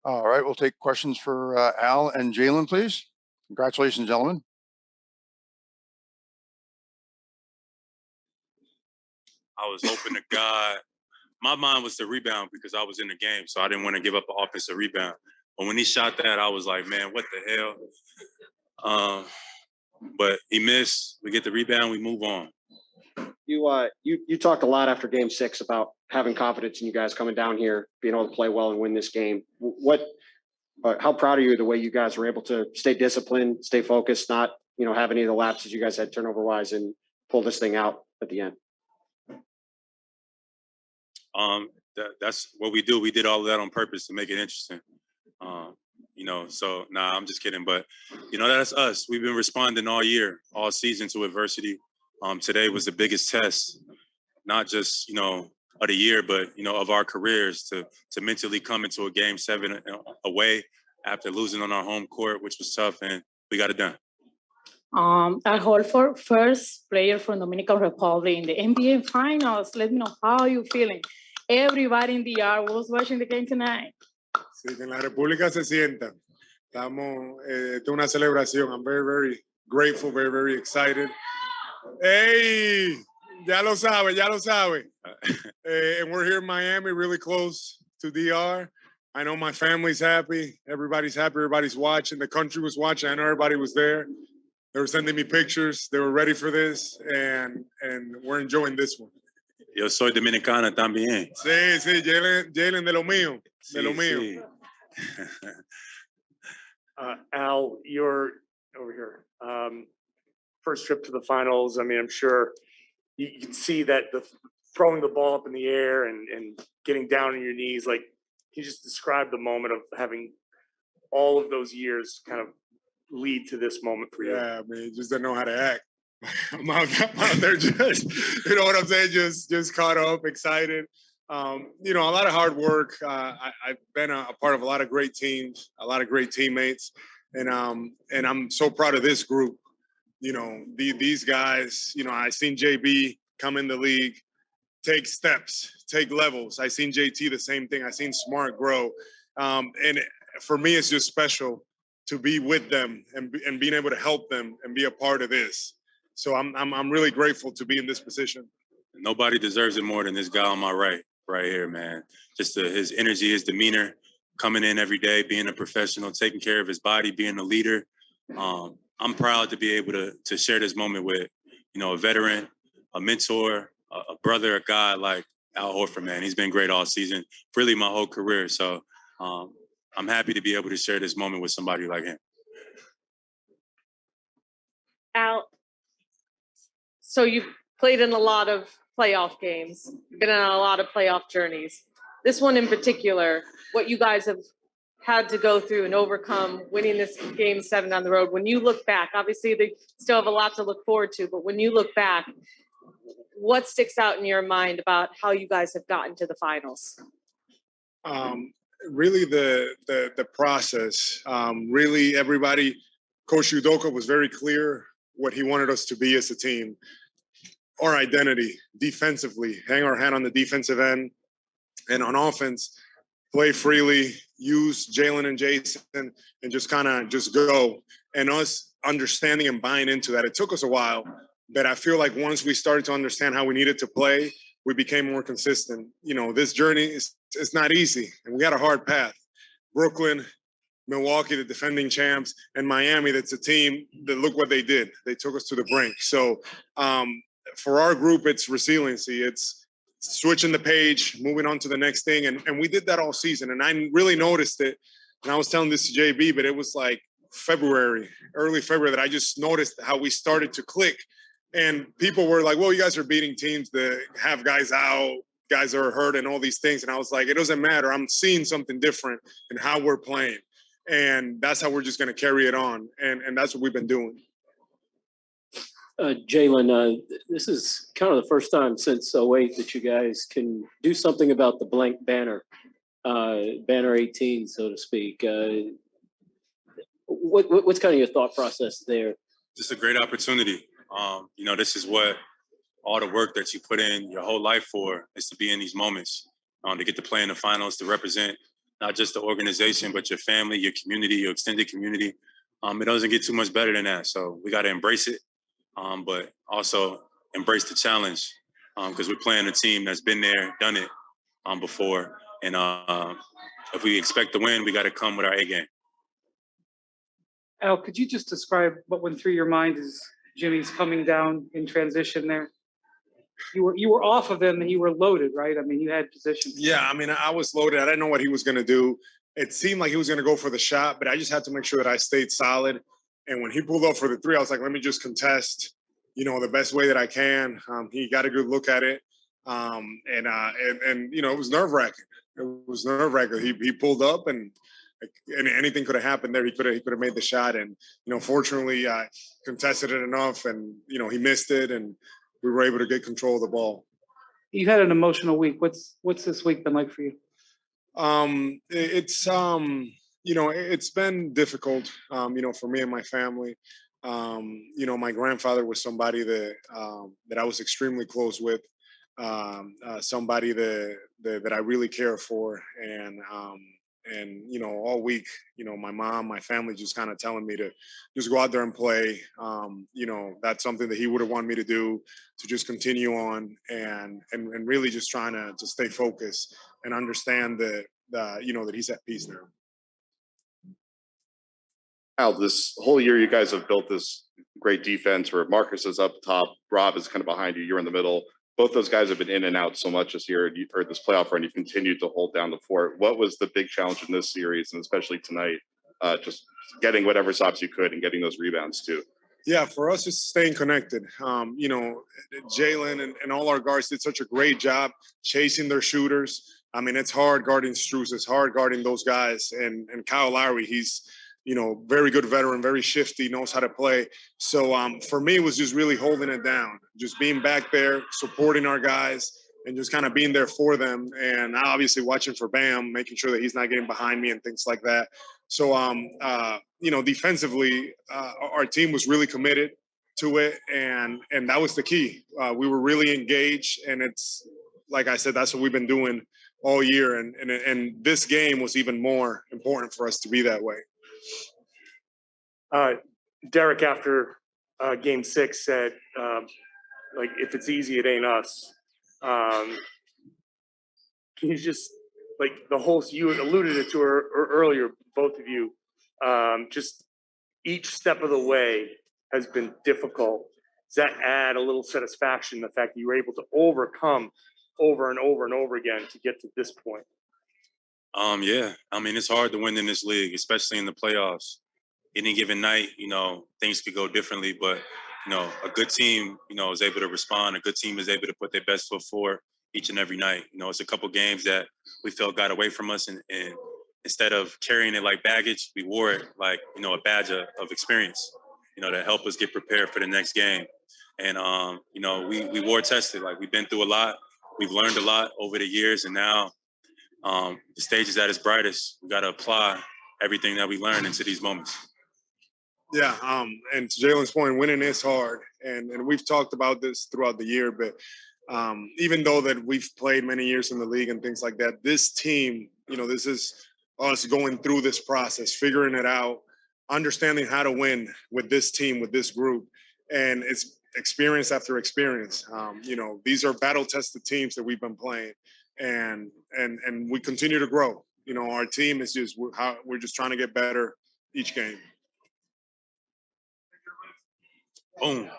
All right, we'll take questions for Al and Jaylen, please. Congratulations, gentlemen. I was hoping to God. My mind was to rebound because I was in the game, so I didn't want to give up an offensive rebound. But when he shot that, I was like, man, what the hell? But he missed. We get the rebound. We move on. You talked a lot after Game 6 about having confidence in you guys coming down here, being able to play well and win this game. How proud are you of the way you guys were able to stay disciplined, stay focused, not have any of the lapses you guys had turnover-wise, and pull this thing out at the end? That's what we do. We did all of that on purpose to make it interesting. So I'm just kidding. But that's us. We've been responding all year, all season to adversity. Today was the biggest test, not just of the year, but of our careers to mentally come into a Game 7 away after losing on our home court, which was tough, and we got it done. Al Horford, first player from Dominican Republic in the NBA Finals. Let me know how you feeling. Everybody in the yard was watching the game tonight. Sí, que en la República se sienta. Estamos, esta es una celebración. I'm very, very grateful, very, very excited. Hey, ya lo sabe, ya lo sabe. And we're here in Miami, really close to DR. I know my family's happy. Everybody's happy. Everybody's watching. The country was watching. I know everybody was there. They were sending me pictures. They were ready for this, and we're enjoying this one. Yo soy dominicana también. Sí, Jaylen de lo mío, de lo mío. Sí. Al, you're over here. First trip to the finals. I mean, I'm sure you can see that throwing the ball up in the air and getting down on your knees. Like, can you just describe the moment of having all of those years kind of lead to this moment for you? Yeah, I mean, just don't know how to act. I'm out there just, you know what I'm saying? Just caught up, excited. A lot of hard work. I've been a part of a lot of great teams, a lot of great teammates, and I'm so proud of this group. These guys. I seen JB come in the league, take steps, take levels. I seen JT the same thing. I seen Smart grow, and for me, it's just special to be with them and being able to help them and be a part of this. So I'm really grateful to be in this position. Nobody deserves it more than this guy on my right here, man. Just his energy, his demeanor, coming in every day, being a professional, taking care of his body, being a leader. I'm proud to be able to share this moment with, a veteran, a mentor, a brother, a guy like Al Horford, man. He's been great all season, really my whole career. So I'm happy to be able to share this moment with somebody like him. Al, so you've played in a lot of playoff games. You've been on a lot of playoff journeys. This one in particular, what you guys have had to go through and overcome, winning this Game 7 on the road. When you look back, obviously they still have a lot to look forward to, but when you look back, what sticks out in your mind about how you guys have gotten to the finals? Really the process. Really everybody, Coach Udoka was very clear what he wanted us to be as a team. Our identity, defensively, hang our hat on the defensive end, and on offense, play freely, use Jaylen and Jason, and just go. And us understanding and buying into that. It took us a while, but I feel like once we started to understand how we needed to play, we became more consistent. This journey it's not easy, and we got a hard path. Brooklyn, Milwaukee, the defending champs, and Miami, that's a team that look what they did. They took us to the brink. So for our group, it's resiliency. It's switching the page, moving on to the next thing. And we did that all season. And I really noticed it. And I was telling this to JB, but it was like early February, that I just noticed how we started to click. And people were like, well, you guys are beating teams that have guys out, guys are hurt and all these things. And I was like, it doesn't matter. I'm seeing something different in how we're playing. And that's how we're just going to carry it on. And that's what we've been doing. Jaylen, this is kind of the first time since 08 that you guys can do something about the blank banner, banner 18, so to speak. What's kind of your thought process there? Just a great opportunity. This is what all the work that you put in your whole life for, is to be in these moments, to get to play in the finals, to represent not just the organization, but your family, your community, your extended community. It doesn't get too much better than that. So we got to embrace it, but also embrace the challenge because we're playing a team that's been there, done it before. And if we expect to win, we got to come with our A game. Al, could you just describe what went through your mind as Jimmy's coming down in transition there? You were off of him and you were loaded, right? I mean, you had position. Yeah, I mean, I was loaded. I didn't know what he was going to do. It seemed like he was going to go for the shot, but I just had to make sure that I stayed solid. And when he pulled up for the three, I was like, let me just contest, the best way that I can. He got a good look at it. And it was nerve-wracking. It was nerve-wracking. He pulled up and anything could have happened there. He could have made the shot. And, fortunately, I contested it enough and, he missed it and we were able to get control of the ball. You had an emotional week. What's this week been like for you? It's been difficult, for me and my family. My grandfather was somebody that I was extremely close with, somebody that I really care for. And all week, my mom, my family just kind of telling me to just go out there and play. That's something that he would have wanted me to do, to just continue on and really just trying to stay focused and understand that he's at peace now. Al, this whole year you guys have built this great defense where Marcus is up top, Rob is kind of behind you, you're in the middle. Both those guys have been in and out so much this year, or this playoff run, you've continued to hold down the fort. What was the big challenge in this series, and especially tonight, just getting whatever stops you could and getting those rebounds too? Yeah, for us, it's staying connected. Jaylen and all our guards did such a great job chasing their shooters. I mean, it's hard guarding Strus. It's hard guarding those guys. And Kyle Lowry, he's, very good veteran, very shifty, knows how to play. So for me, it was just really holding it down, just being back there, supporting our guys, and just kind of being there for them. And obviously watching for Bam, making sure that he's not getting behind me and things like that. So, defensively, our team was really committed to it. And that was the key. We were really engaged. And it's, like I said, that's what we've been doing all year. And this game was even more important for us to be that way. Derek, after game 6 said, if it's easy, it ain't us. Can you just, you alluded it to her earlier, both of you, just each step of the way has been difficult. Does that add a little satisfaction, the fact that you were able to overcome over and over and over again to get to this point? Yeah. I mean, it's hard to win in this league, especially in the playoffs. Any given night, things could go differently, but, a good team, is able to respond. A good team is able to put their best foot forward each and every night. It's a couple games that we felt got away from us, and instead of carrying it like baggage, we wore it like, a badge of experience, to help us get prepared for the next game. And, we war tested. Like, we've been through a lot. We've learned a lot over the years, and now the stage is at its brightest. We got to apply everything that we learned into these moments. Yeah, and to Jaylen's point, winning is hard, and we've talked about this throughout the year. But even though that we've played many years in the league and things like that, this team, this is us going through this process, figuring it out, understanding how to win with this team, with this group, and it's experience after experience. These are battle-tested teams that we've been playing, and we continue to grow. Our team is just we're just trying to get better each game. Boom.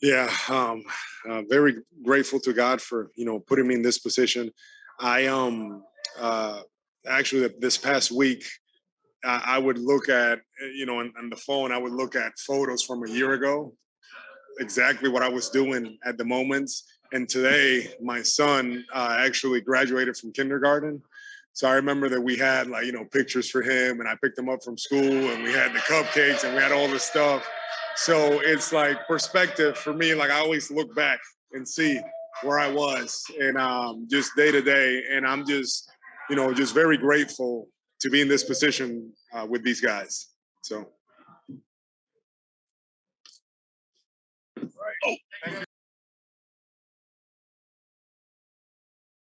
Yeah, very grateful to God for putting me in this position. I actually this past week I would look at on the phone, I would look at photos from a year ago, exactly what I was doing at the moments. And today, my son actually graduated from kindergarten. So I remember that we had pictures for him, and I picked him up from school, and we had the cupcakes, and we had all this stuff. So it's like perspective for me. Like, I always look back and see where I was, and just day to day. And I'm just, just very grateful to be in this position with these guys. So.